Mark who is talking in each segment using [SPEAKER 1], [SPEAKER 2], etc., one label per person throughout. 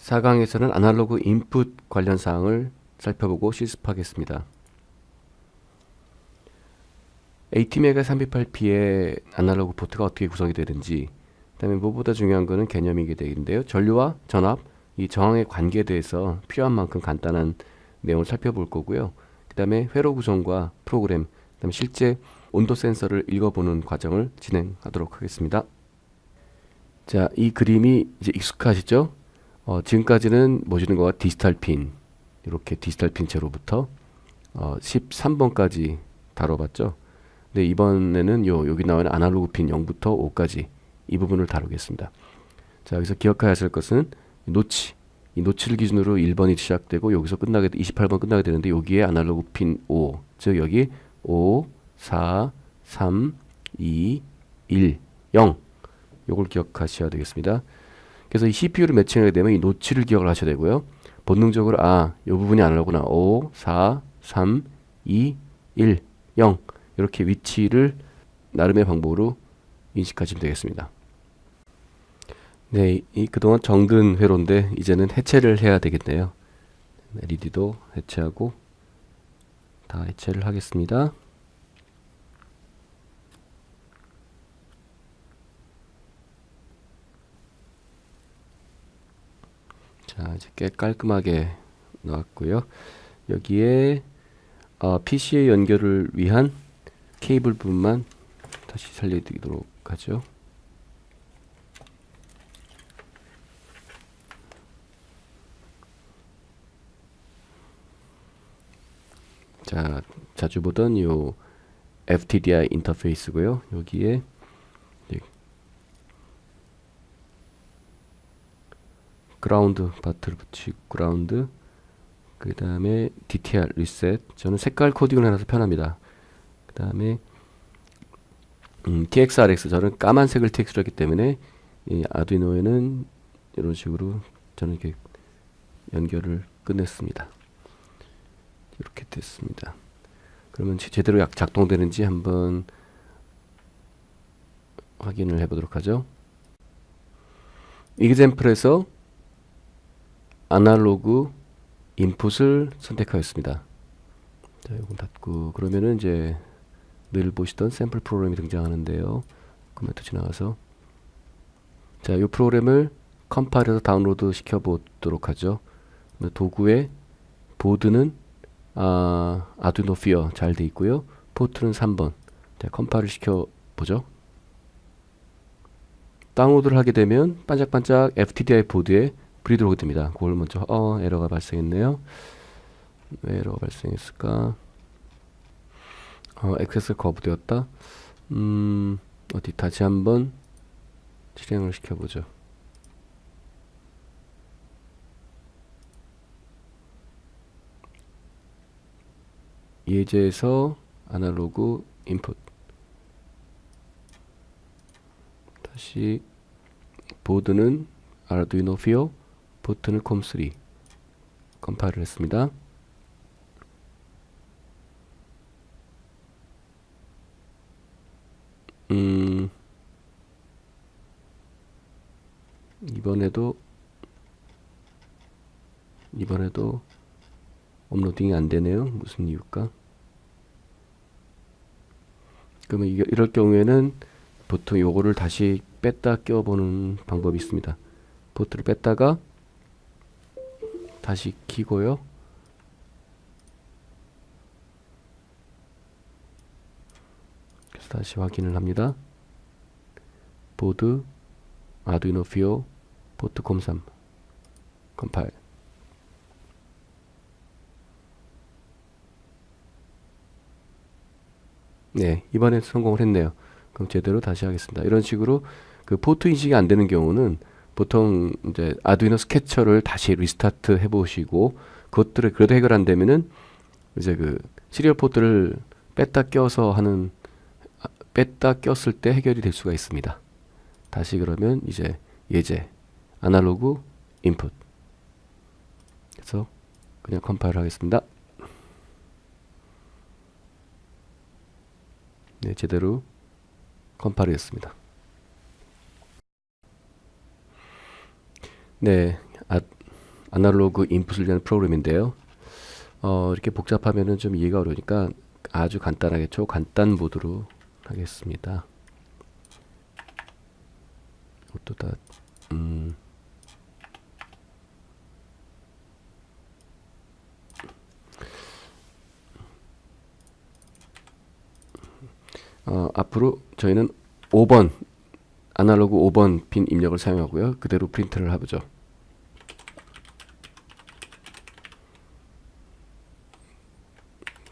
[SPEAKER 1] 4강에서는 아날로그 인풋 관련 사항을 살펴보고 실습하겠습니다. ATmega328P의 아날로그 포트가 어떻게 구성이 되는지, 그 다음에 무엇보다 중요한 것은 개념이게 되는데요. 전류와 전압, 이 저항의 관계에 대해서 필요한 만큼 간단한 내용을 살펴볼 거고요. 그 다음에 회로 구성과 프로그램, 그 다음에 실제 온도 센서를 읽어보는 과정을 진행하도록 하겠습니다. 자, 이 그림이 이제 익숙하시죠? 지금까지는 모시는 거가 디지털 핀, 이렇게 디지털 핀 제로부터 13번까지 다뤄봤죠. 근데 이번에는 여기 나오는 아날로그 핀 0부터 5까지 이 부분을 다루겠습니다. 자, 여기서 기억해야 할 것은 노치, 이 노치를 기준으로 1번이 시작되고 여기서 끝나게 28번 끝나게 되는데 여기에 아날로그 핀 5, 즉 여기 5, 4, 3, 2, 1, 0 요걸 기억하셔야 되겠습니다. 그래서 이 CPU를 매칭하게 되면 이 노치를 기억을 하셔야 되고요. 본능적으로 이 부분이 아날로그구나. 5, 4, 3, 2, 1, 0 이렇게 위치를 나름의 방법으로 인식하시면 되겠습니다. 네, 그동안 정든 회로인데 이제는 해체를 해야 되겠네요. LED도 해체하고 다 해체를 하겠습니다. 자, 이제 꽤 깔끔하게 나왔고요. 여기에 PC의 연결을 위한 케이블 부분만 다시 살려드리도록 하죠. 자, 자주 보던 요 FTDI 인터페이스고요. 여기에 그라운드 바트를 붙이고 그라운드, 그 다음에 DTR 리셋. 저는 색깔 코딩을 해놔서 편합니다. 그 다음에 TXRX, 저는 까만색을 TX로 했기 때문에 이 아두이노에는 이런 식으로 저는 이렇게 연결을 끝냈습니다. 이렇게 됐습니다. 그러면 제대로 작동되는지 한번 확인을 해보도록 하죠. 이그젬플에서 아날로그 인풋을 선택하였습니다. 자, 이건 닫고 그러면은 이제 늘 보시던 샘플 프로그램이 등장하는데요. 코멘트 지나가서 자, 이 프로그램을 컴파일해서 다운로드 시켜 보도록 하죠. 도구에 보드는 아두이노 피어 잘 돼 있고요. 포트는 3번. 자, 컴파일을 시켜 보죠. 다운로드를 하게 되면 반짝반짝 FTDI 보드에 불이 들어오게 됩니다. 그걸 먼저 에러가 발생했네요. 왜 에러가 발생했을까? 액세스가 거부되었다. 어디 다시 한번 실행을 시켜보죠. 예제에서 아날로그 인풋, 다시 보드는 아두이노 피어, 포트는 콤3 컴파일을 했습니다. 이번에도 업로딩이 안 되네요. 무슨 이유일까? 그러면 이럴 경우에는 보통 요거를 다시 뺐다 껴보는 방법이 있습니다. 포트를 뺐다가 다시 키고요. 그래서 다시 확인을 합니다. 보드 아두이노 피어 포트 콤3 컴파일. 네, 이번에 성공을 했네요. 그럼 제대로 다시 하겠습니다. 이런 식으로 그 포트 인식이 안 되는 경우는 보통 이제 아두이노 스케쳐를 다시 리스타트 해보시고, 그것들을 그래도 해결 안 되면은 이제 그 시리얼 포트를 뺐다 꼈을 때 해결이 될 수가 있습니다. 다시 그러면 이제 예제 아날로그 인풋 그래서 그냥 컴파일 하겠습니다. 네, 제대로 컴파일 했습니다. 네, 아날로그 인풋을 위한 프로그램인데요. 이렇게 복잡하면은 좀 이해가 어려우니까 아주 간단하게 초간단 모드로 하겠습니다. 이것도 다 앞으로 저희는 5번 아날로그 5번 핀 입력을 사용하고요. 그대로 프린트를 해보죠.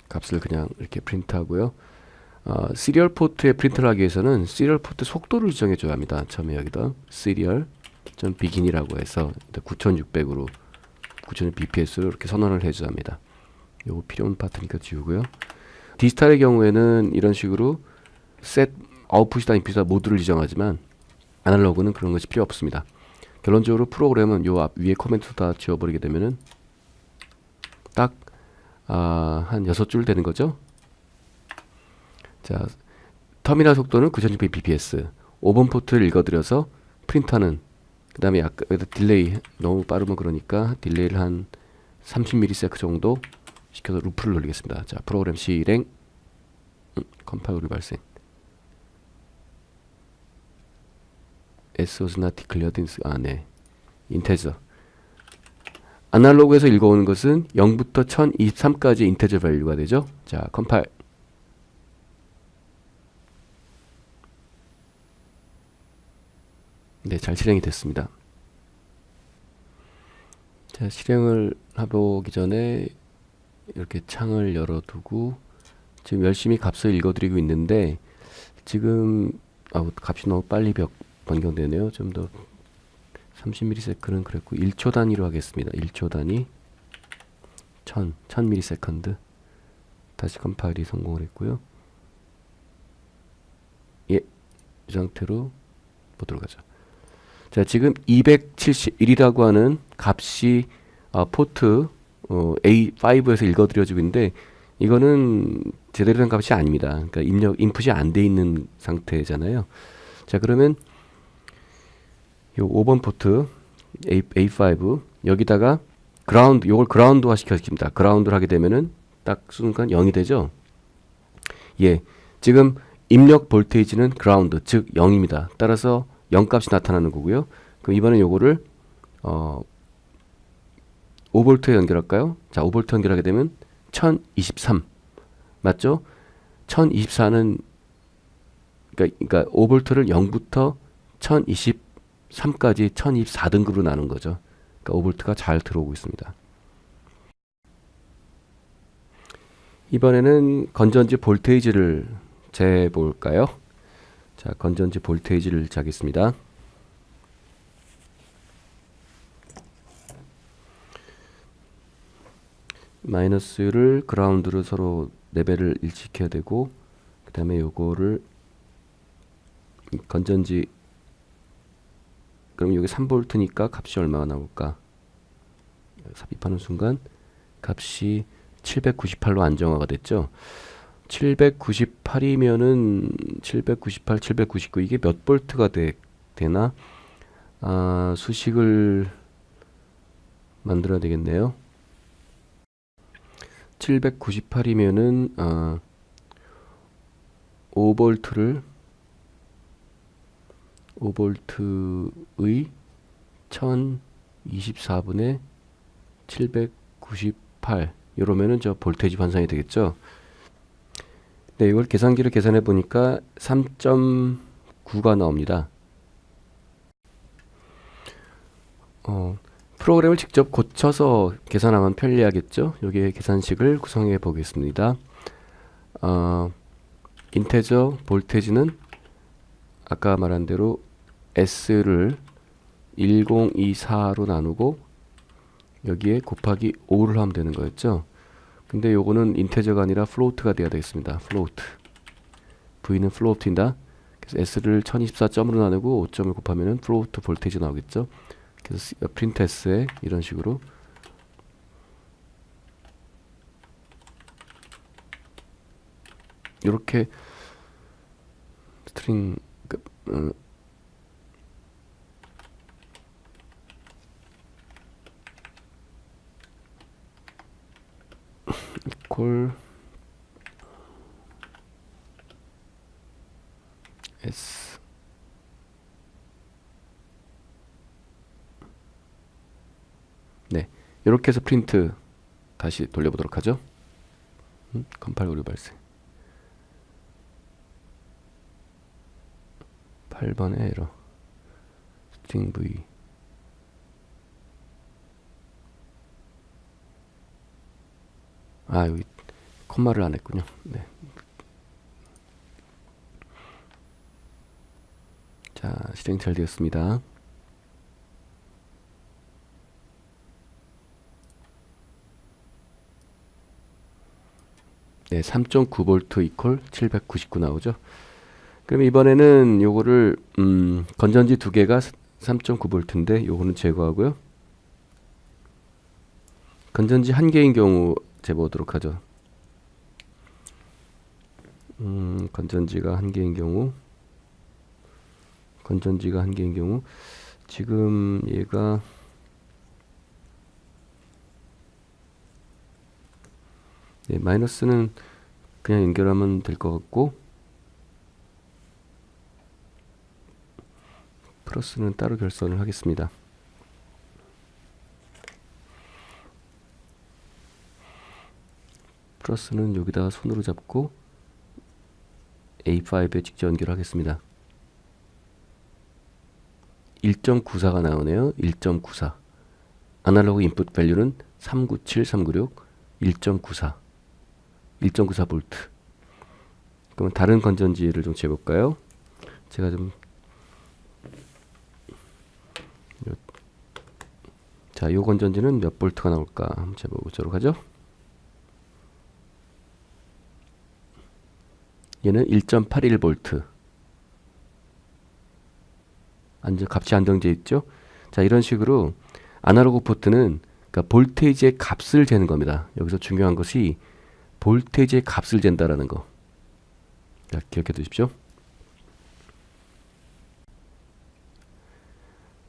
[SPEAKER 1] 값을 그냥 이렇게 프린트하고요. 시리얼 포트에 프린트를 하기 위해서는 시리얼 포트 속도를 지정해줘야 합니다. 처음에 여기다 serial.begin이라고 해서 9600으로 9600bps로 이렇게 선언을 해줘야 합니다. 요거 필요 없는 파트니까 지우고요. 디지털의 경우에는 이런 식으로 set 아웃풋이다 인풋이다 모두를 지정하지만 아날로그는 그런 것이 필요 없습니다. 결론적으로 프로그램은 요 앞 위에 코멘트 다 지워버리게 되면은 딱 한 6줄 되는 거죠. 자, 터미널 속도는 9600bps 5번 포트를 읽어드려서 프린트하는, 그 다음에 약간 여기다 딜레이, 너무 빠르면 그러니까 딜레이를 한 30ms 정도 시켜서 루프를 돌리겠습니다. 자, 프로그램 실행. 컴파일 오류 발생. S was not declared in, 네. 인테저. 아날로그에서 읽어오는 것은 0부터 1023까지 인테저 밸류가 되죠. 자, 컴파일. 네, 잘 실행이 됐습니다. 자, 실행을 해보기 전에 이렇게 창을 열어두고 지금 열심히 값을 읽어드리고 있는데 지금 값이 너무 빨리 변경되네요. 좀 더 30ms는 그랬고 1초 단위로 하겠습니다. 1초 단위 1000ms. 다시 컴파일이 성공을 했고요. 예, 이 상태로 보도록 하죠. 자, 지금 271이라고 하는 값이 포트 A5에서 읽어드려지고 있는데 이거는 제대로 된 값이 아닙니다. 그러니까 인풋이 안 돼 있는 상태잖아요. 자, 그러면 요 5번 포트 A5 여기다가 그라운드, 요걸 그라운드화 시켜줍니다. 그라운드를 하게 되면은 딱 순간 0이 되죠. 예, 지금 입력 볼테이지는 그라운드, 즉 0입니다. 따라서 0 값이 나타나는 거고요. 그럼 이번엔 요거를 5V에 연결할까요? 자, 5V 연결하게 되면 1023 맞죠? 1024는 그러니까 5V를 0부터 1023까지 1024등급으로 나눈 거죠. 그러니까 5V가 잘 들어오고 있습니다. 이번에는 건전지 볼테이지를 재볼까요? 자, 건전지 볼테이지를 재겠습니다. 마이너스를 그라운드로 서로 레벨을 일치시켜야 되고, 그 다음에 요거를 건전지, 그럼 여기 3V니까 값이 얼마가 나올까? 삽입하는 순간 값이 798로 안정화가 됐죠. 798이면은 798, 799 이게 몇 볼트가 되나? 수식을 만들어야 되겠네요. 798이면은 5볼트의 1024분의 798 이러면은 저 볼테이지 환산이 되겠죠. 네, 이걸 계산기로 계산해 보니까 3.9가 나옵니다. 프로그램을 직접 고쳐서 계산하면 편리하겠죠. 여기에 계산식을 구성해 보겠습니다. 인테저 볼테이지는 아까 말한 대로 S를 1024로 나누고 여기에 곱하기 5를 하면 되는 거였죠. 근데 요거는 인테저가 아니라 플로트가 돼야 되겠습니다. 플로트. V는 플로트인다. 그래서 S를 1024점으로 나누고 5점을 곱하면은 플로트 볼테이지 나오겠죠. 그래서 프린트 S에 이런 식으로 이렇게 스트링 equal s. 네, 이렇게 해서 프린트 다시 돌려보도록 하죠. 컴파일 오류 발생. 8번의 에러. 스트링 v. 아, 여기 콤마를 안 했군요. 네. 자, 실행 잘 되었습니다. 네, 3.9V 이퀄 799 나오죠. 그럼 이번에는 요거를 건전지 두 개가 3.9V인데 요거는 제거하고요. 건전지 한 개인 경우 재보도록 하죠. 건전지가 한 개인 경우 지금 얘가 네, 마이너스는 그냥 연결하면 될 것 같고 플러스는 따로 결선을 하겠습니다. 플러스는 여기다가 손으로 잡고 A5에 직접 연결하겠습니다. 1.94가 나오네요. 1.94. 아날로그 인풋 밸류는 397, 396, 1.94. 1.94V. 그러면 다른 건전지를 좀 재볼까요? 제가 좀 자, 요 건전지는 몇 볼트가 나올까 한번 재보도록 하죠. 얘는 1.81V. 값이 안정돼 있죠. 자, 이런 식으로 아날로그 포트는 그러니까 볼테이지의 값을 재는 겁니다. 여기서 중요한 것이 볼테이지의 값을 잰다라는 거. 자, 기억해 두십시오.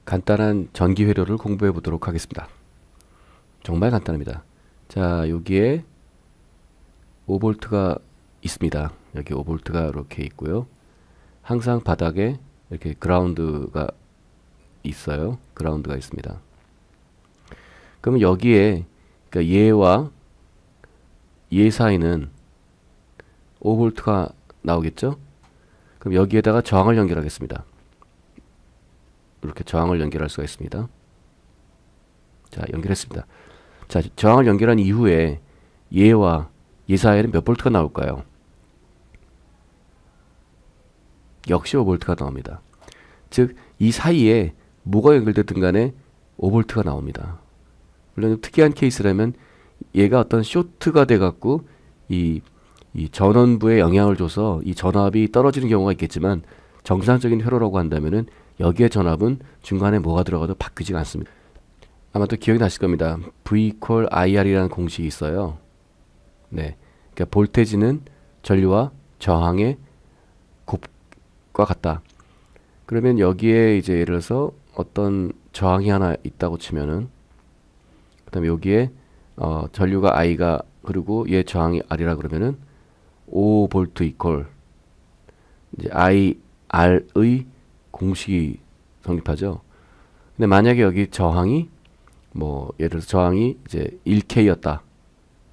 [SPEAKER 1] 간단한 전기 회로를 공부해 보도록 하겠습니다. 정말 간단합니다. 자, 여기에 5V가 있습니다. 여기 5V가 이렇게 있고요. 항상 바닥에 이렇게 그라운드가 있어요. 그라운드가 있습니다. 그러면 여기에 그러니까 얘와 얘 사이는 5V가 나오겠죠? 그럼 여기에다가 저항을 연결하겠습니다. 이렇게 저항을 연결할 수가 있습니다. 자, 연결했습니다. 자, 저항을 연결한 이후에 얘와 얘 사이에는 몇 볼트가 나올까요? 역시 5V가 나옵니다. 즉, 이 사이에 뭐가 연결됐든 간에 5V가 나옵니다. 물론 특이한 케이스라면 얘가 어떤 쇼트가 돼갖고 이 전원부에 영향을 줘서 이 전압이 떨어지는 경우가 있겠지만 정상적인 회로라고 한다면은 여기에 전압은 중간에 뭐가 들어가도 바뀌지가 않습니다. 아마도 기억이 나실 겁니다. V equal IR이라는 공식이 있어요. 네, 그러니까 볼테지는 전류와 저항의 곱과 같다. 그러면 여기에 이제 예를 들어서 어떤 저항이 하나 있다고 치면은 그다음에 여기에 전류가 I가 그리고 얘 저항이 R이라 그러면은 5V equal 이제 IR의 공식이 성립하죠. 근데 만약에 여기 저항이 뭐 예를 들어서 저항이 이제 1K였다.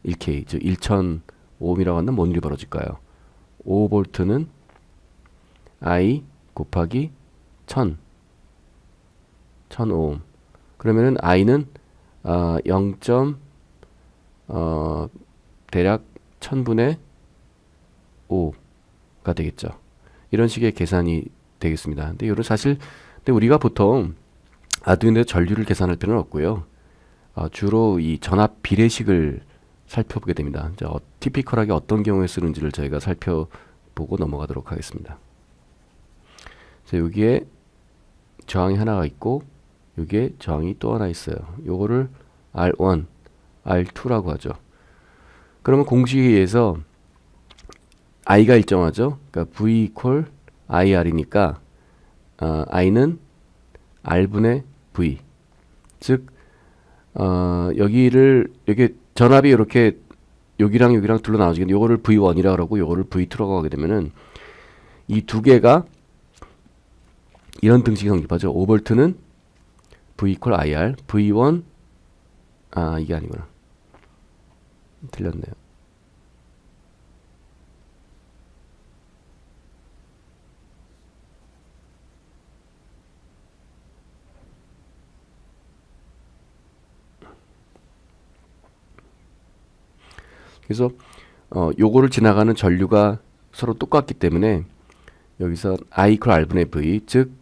[SPEAKER 1] 1K 즉 1000ohm이라고 한다면 뭔 일이 벌어질까요? 5V는 I 곱하기 1000ohm. 그러면은 I는 0. 대략 1000분의 5가 되겠죠. 이런 식의 계산이 되겠습니다. 근데 이런 사실 근데 우리가 보통 아두이노에 전류를 계산할 필요는 없고요. 주로 이 전압 비례식을 살펴보게 됩니다. 자, 티피컬하게 어떤 경우에 쓰는지를 저희가 살펴보고 넘어가도록 하겠습니다. 자, 여기에 저항이 하나가 있고 여기에 저항이 또 하나 있어요. 요거를 R1, R2라고 하죠. 그러면 공식에 의해서 I가 일정하죠. 그러니까 V equal IR이니까 I는 R분의 V. 즉 여기 전압이 이렇게 여기랑 여기랑 둘로 나눠지겠는데 요거를 V1이라고 그러고 요거를 V2라고 하게 되면은 이 두 개가 이런 등식이 성립하죠. 5V는 V equal IR, V1 이게 아니구나. 틀렸네요. 그래서 요거를 지나가는 전류가 서로 똑같기 때문에 여기서 I equal R분의 V, 즉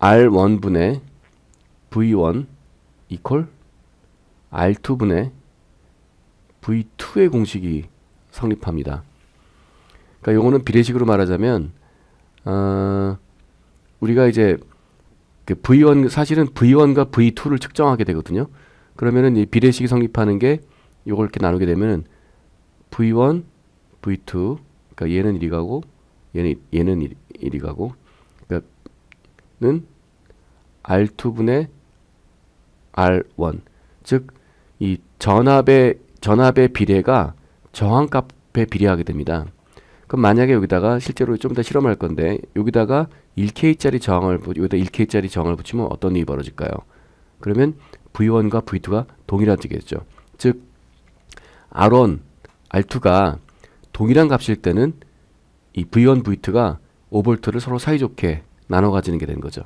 [SPEAKER 1] R1분의 V1 equal R2분의 V2의 공식이 성립합니다. 그러니까 요거는 비례식으로 말하자면 우리가 이제 그 V1 사실은 V1과 V2를 측정하게 되거든요. 그러면은 이 비례식이 성립하는 게 요걸 이렇게 나누게 되면은 V1, V2, 그러니까 얘는 이리 가고 얘는 이리 가고, 그러니까는 R2분의 R1, 즉 이 전압의 비례가 저항값에 비례하게 됩니다. 그럼 만약에 여기다가 실제로 좀 더 실험할 건데 여기다가 1K짜리 저항을 여기다 1K짜리 저항을 붙이면 어떤 일이 벌어질까요? 그러면 V1과 V2가 동일해지겠죠. 즉 R1, R2가 동일한 값일 때는 이 V1, V2가 5V를 서로 사이좋게 나눠 가지는 게 되는 거죠.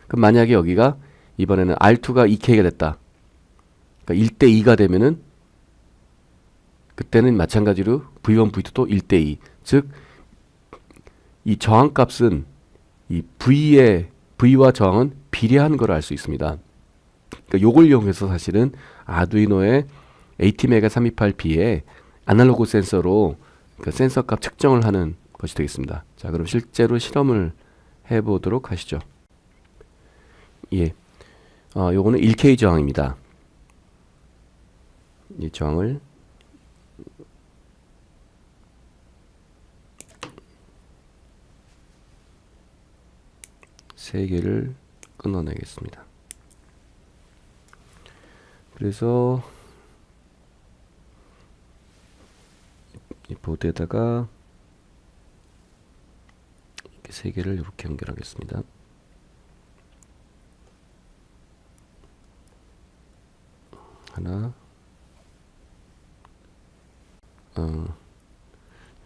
[SPEAKER 1] 그럼 만약에 여기가 이번에는 R2가 2K가 됐다. 그러니까 1대2가 되면은 그때는 마찬가지로 V1, V2도 1대2. 즉 이 저항값은 이 V와 저항은 비례하는 걸 알 수 있습니다. 그러니까 요걸 이용해서 사실은 아두이노의 ATmega328B에 아날로그 센서로 그 센서 값 측정을 하는 것이 되겠습니다. 자, 그럼 실제로 실험을 해보도록 하시죠. 예, 요거는 1K 저항입니다. 이 저항을 세 개를 끊어내겠습니다. 그래서 이 보드에다가 이렇게 세 개를 이렇게 연결하겠습니다. 하나,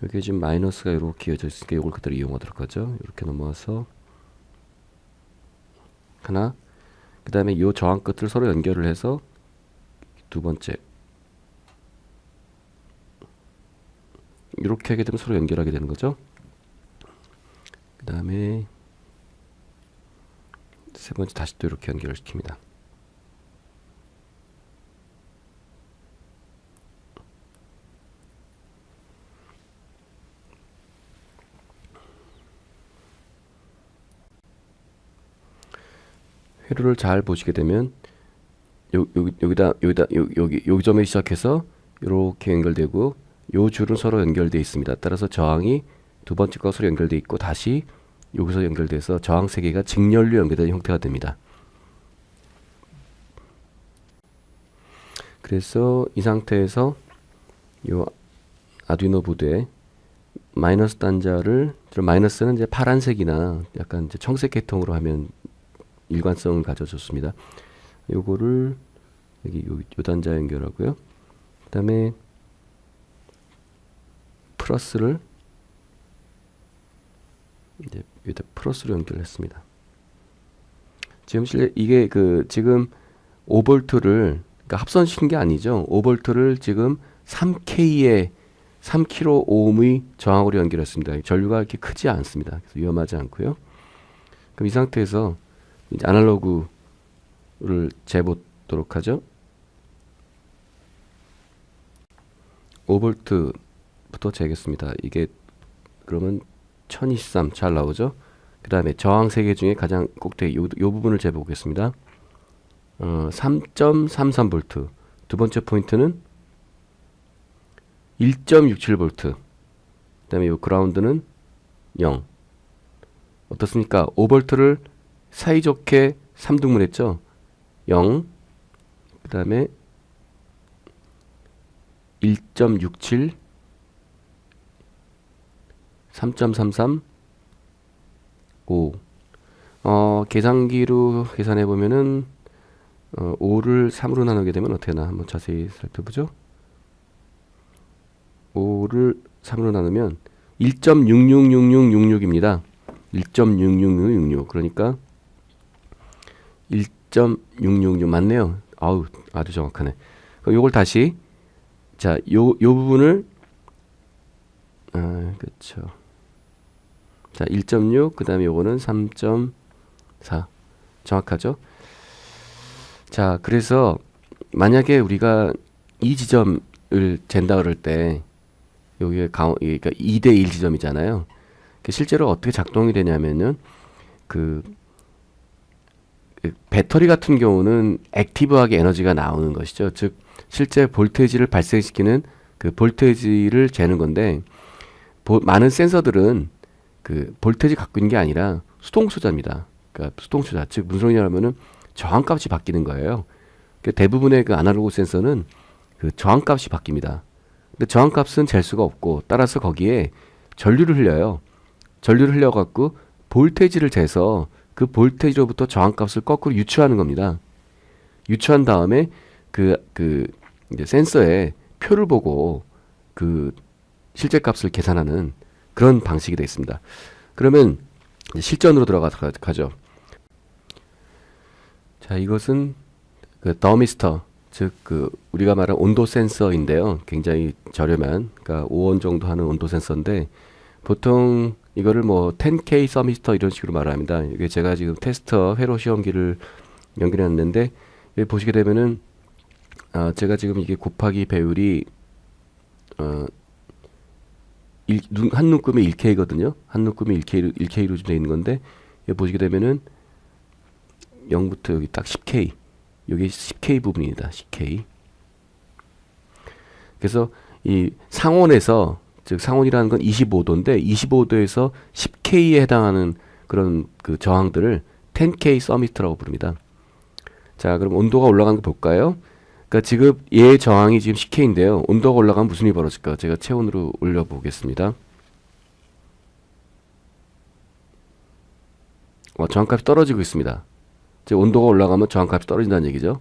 [SPEAKER 1] 여기 지금 마이너스가 이렇게 이어져 있으니까 이걸 그대로 이용하도록 하죠. 이렇게 넘어와서 하나, 그 다음에 이 저항 끝을 서로 연결을 해서 두 번째, 이렇게 하게 되면 서로 연결하게 되는 거죠. 그 다음에 세 번째 다시 또 이렇게 연결을 시킵니다. 회로를 잘 보시게 되면 여기 점에 시작해서 이렇게 연결되고 요 줄은 서로 연결되어 있습니다. 따라서 저항이 두 번째 것으로 연결되어 있고 다시 여기서 연결돼서 저항 세 개가 직렬로 연결된 형태가 됩니다. 그래서 이 상태에서 요 아두이노 보드에 마이너스 단자를, 마이너스는 이제 파란색이나 약간 이제 청색 계통으로 하면 일관성을 가져줬습니다. 요거를 여기 요 단자 연결하고요. 그 다음에 플러스를 이제 여기다 플러스로 연결했습니다. 지금 이게 지금 5V를 그러니까 합선시킨 게 아니죠. 5V를 지금 3kΩ의 저항으로 연결했습니다. 전류가 이렇게 크지 않습니다. 그래서 위험하지 않고요. 그럼 이 상태에서 이제 아날로그를 재보도록 하죠. 5V부터 재겠습니다. 이게 그러면 1023 잘 나오죠. 그 다음에 저항 3개 중에 가장 꼭대기 요 부분을 재보겠습니다. 3.33V. 두 번째 포인트는 1.67V. 그 다음에 요 그라운드는 0. 어떻습니까? 5V를 사이좋게 3등분 했죠. 0. 그 다음에 1.67, 3.33, 5. 계산기로 계산해 보면은 5를 3으로 나누게 되면 어떻게 되나 한번 자세히 살펴보죠. 5를 3으로 나누면 1.666666입니다. 1.66666 그러니까 1.666 맞네요. 아우 아주 정확하네. 그럼 요걸 다시 자, 요 부분을 그렇죠. 자, 1.6 그다음에 요거는 3.4 정확하죠? 자, 그래서 만약에 우리가 이 지점을 잰다 그럴 때 여기에 그러니까 2대1 지점이잖아요. 실제로 어떻게 작동이 되냐면은 그 배터리 같은 경우는 액티브하게 에너지가 나오는 것이죠. 즉 실제 볼테이지를 발생시키는 그 볼테이지를 재는 건데 많은 센서들은 그 볼테이지 갖고 있는 게 아니라 수동소자입니다. 그러니까 수동소자 즉 무슨 소리냐면은 저항값이 바뀌는 거예요. 대부분의 그 아날로그 센서는 그 저항값이 바뀝니다. 근데 저항값은 잴 수가 없고 따라서 거기에 전류를 흘려요. 전류를 흘려갖고 볼테이지를 재서 그 볼테이지로부터 저항값을 거꾸로 유추하는 겁니다. 유추한 다음에 이제 센서의 표를 보고 그 실제 값을 계산하는 그런 방식이 되어 있습니다. 그러면 실전으로 들어가죠. 자, 이것은 그 더미스터, 즉 그 우리가 말한 온도 센서인데요. 굉장히 저렴한, 그러니까 5원 정도 하는 온도 센서인데 보통 이거를 뭐 10K 서미스터 이런 식으로 말합니다. 이게 제가 지금 테스터 회로 시험기를 연결해 놨는데 여기 보시게 되면은 제가 지금 이게 곱하기 배율이 한 눈금에 1K거든요. 한 눈금에 1K로 좀 되어 있는 건데 여기 보시게 되면은 0부터 여기 딱 10K, 여기 10K 부분입니다. 10K. 그래서 이 상온에서, 즉 상온이라는 건 25도인데 25도에서 10K에 해당하는 그런 그 저항들을 10K 서미스터라고 부릅니다. 자, 그럼 온도가 올라가는 거 볼까요? 그러니까 지금 얘 저항이 지금 10K인데요. 온도가 올라가면 무슨 일이 벌어질까? 제가 체온으로 올려보겠습니다. 저항값이 떨어지고 있습니다. 즉 온도가 올라가면 저항값이 떨어진다는 얘기죠.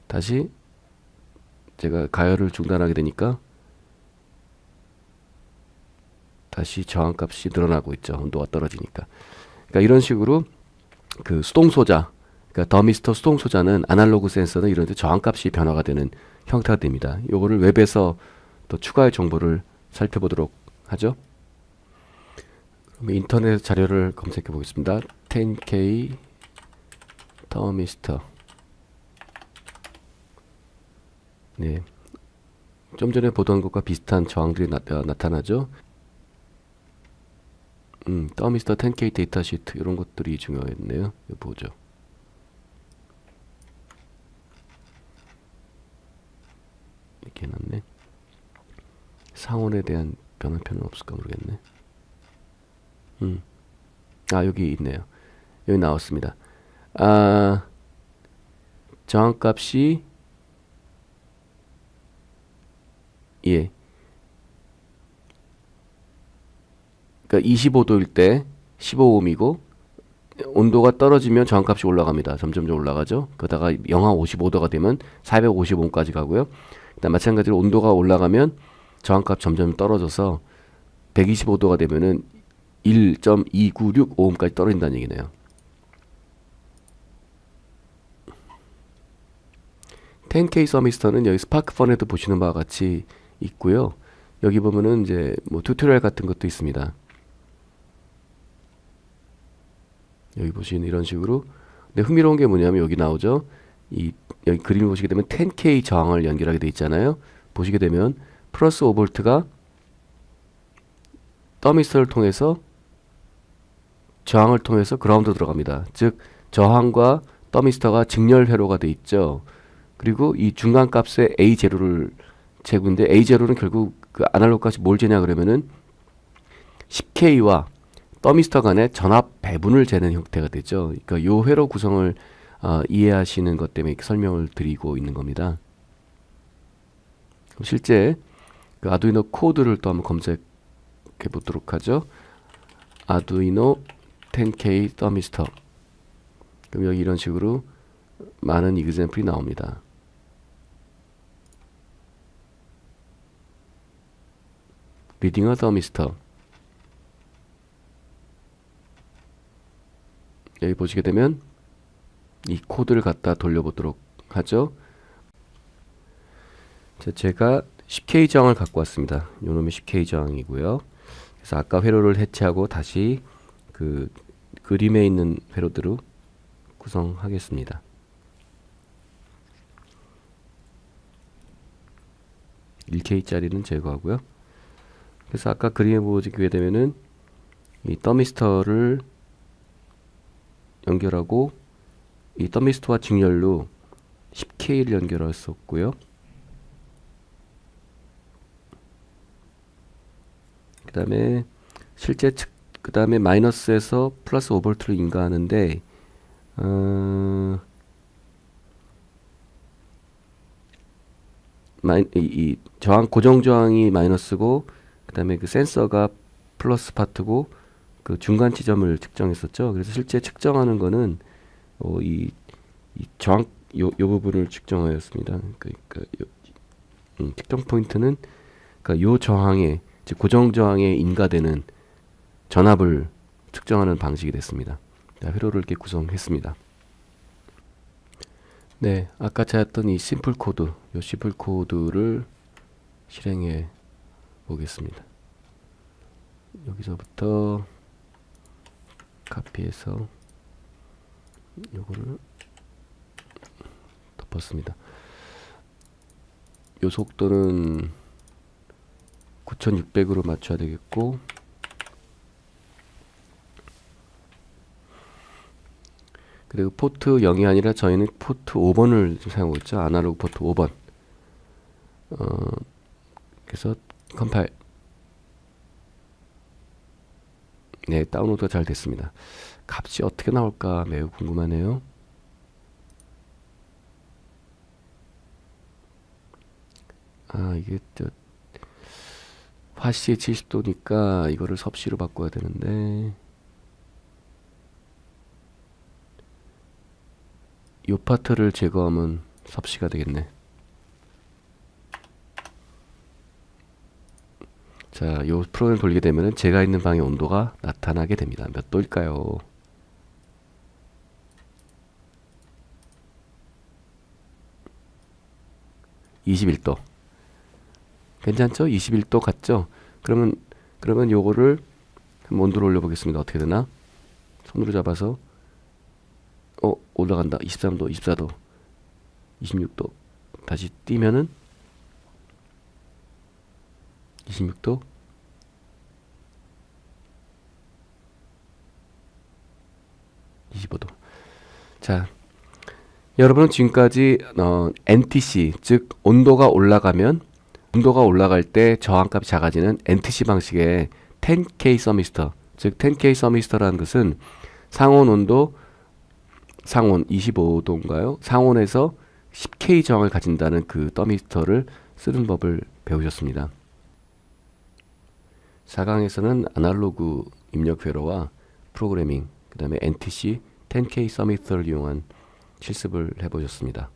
[SPEAKER 1] 다시 제가 가열을 중단하게 되니까 다시 저항값이 늘어나고 있죠. 온도가 떨어지니까. 그러니까 이런 식으로 그 수동소자, 그러니까 더미스터 수동소자는 아날로그 센서는 이런 데 저항값이 변화가 되는 형태가 됩니다. 요거를 웹에서 또 추가의 정보를 살펴보도록 하죠. 그럼 인터넷 자료를 검색해 보겠습니다. 10K 더미스터. 네, 좀 전에 보던 것과 비슷한 저항들이 나타나죠. 더미스터 10K 데이터 시트 이런 것들이 중요했네요. 이거 보죠. 이렇게 해놨네. 상온에 대한 변화표는 없을까 모르겠네. 여기 있네요. 여기 나왔습니다. 저항값이 예. 그러니까 25도일 때 15ohm이고 온도가 떨어지면 저항값이 올라갑니다. 점점 올라가죠. 그러다가 영하 55도가 되면 450ohm까지 가고요. 일단 마찬가지로 온도가 올라가면 저항값 점점 떨어져서 125도가 되면은 1.296ohm까지 떨어진다는 얘기네요. 10K 서미스터는 여기 스파크펀에도 보시는 바와 같이 있고요. 여기 보면은 이제 뭐 튜토리얼 같은 것도 있습니다. 여기 보시는 이런 식으로. 근데 흥미로운 게 뭐냐면 여기 나오죠. 여기 그림을 보시게 되면 10K 저항을 연결하게 돼 있잖아요. 보시게 되면 플러스 5V가 더미스터를 통해서 저항을 통해서 그라운드로 들어갑니다. 즉 저항과 더미스터가 직렬 회로가 돼 있죠. 그리고 이 중간 값의 A0를 재고인데 A0는 결국 그 아날로그 값이 뭘 재냐 그러면은 10K와 더미스터 간의 전압 배분을 재는 형태가 되죠. 그러니까 요 회로 구성을 이해하시는 것 때문에 설명을 드리고 있는 겁니다. 실제 그 아두이노 코드를 또 한번 검색해 보도록 하죠. 아두이노 10K 서미스터. 그럼 여기 이런 식으로 많은 이그젬플이 나옵니다. 리딩어 서미스터. 여기 보시게 되면 이 코드를 갖다 돌려보도록 하죠. 자, 제가 10K 저항을 갖고 왔습니다. 요놈이 10K 저항이고요. 그래서 아까 회로를 해체하고 다시 그 그림에 있는 회로대로 구성하겠습니다. (1K)짜리는 제거하고요. 그래서 아까 그림에 보시게 되면은 이 더미스터를 연결하고 이 더미스터와 직렬로 10K를 연결했었고요. 그 다음에 실제 그 다음에 마이너스에서 플러스 5V를 인가하는데 이 저항 고정 저항이 마이너스고 그 다음에 그 센서가 플러스 파트고 그 중간 지점을 측정했었죠. 그래서 실제 측정하는 거는 이 저항 요 부분을 측정하였습니다. 그러니까 측정 포인트는 그러니까 요 저항에 즉 고정 저항에 인가되는 전압을 측정하는 방식이 됐습니다. 자, 회로를 이렇게 구성했습니다. 네, 아까 찾았던 이 심플 코드, 요 심플 코드를 실행해 보겠습니다. 여기서부터 카피해서 요거를 덮었습니다. 요 속도는 9600으로 맞춰야 되겠고, 그리고 포트 0이 아니라 저희는 포트 5번을 사용하고 있죠. 아날로그 포트 5번. 그래서 컴파일. 네, 다운로드가 잘 됐습니다. 값이 어떻게 나올까 매우 궁금하네요. 이게 화씨에 70도니까 이거를 섭씨로 바꿔야 되는데, 요 파트를 제거하면 섭씨가 되겠네. 자, 요 프로그램을 돌리게 되면은 제가 있는 방의 온도가 나타나게 됩니다. 몇 도일까요? (21도) 괜찮죠? 21도 같죠? 그러면 요거를 한번 온도를 올려보겠습니다. 어떻게 되나? 손으로 잡아서 올라간다. 23도, 24도, 26도. 다시 띄면은 26도, 25도. 자, 여러분은 지금까지 NTC, 즉 온도가 올라갈 때 저항값이 작아지는 NTC 방식의 10K 서미스터, 즉 10K 서미스터라는 것은 상온 온도 상온 25도인가요? 상온에서 10K 저항을 가진다는 그 더미스터를 쓰는 법을 배우셨습니다. 4강에서는 아날로그 입력 회로와 프로그래밍, 그 다음에 NTC 10K 서미스터를 이용한 실습을 해보셨습니다.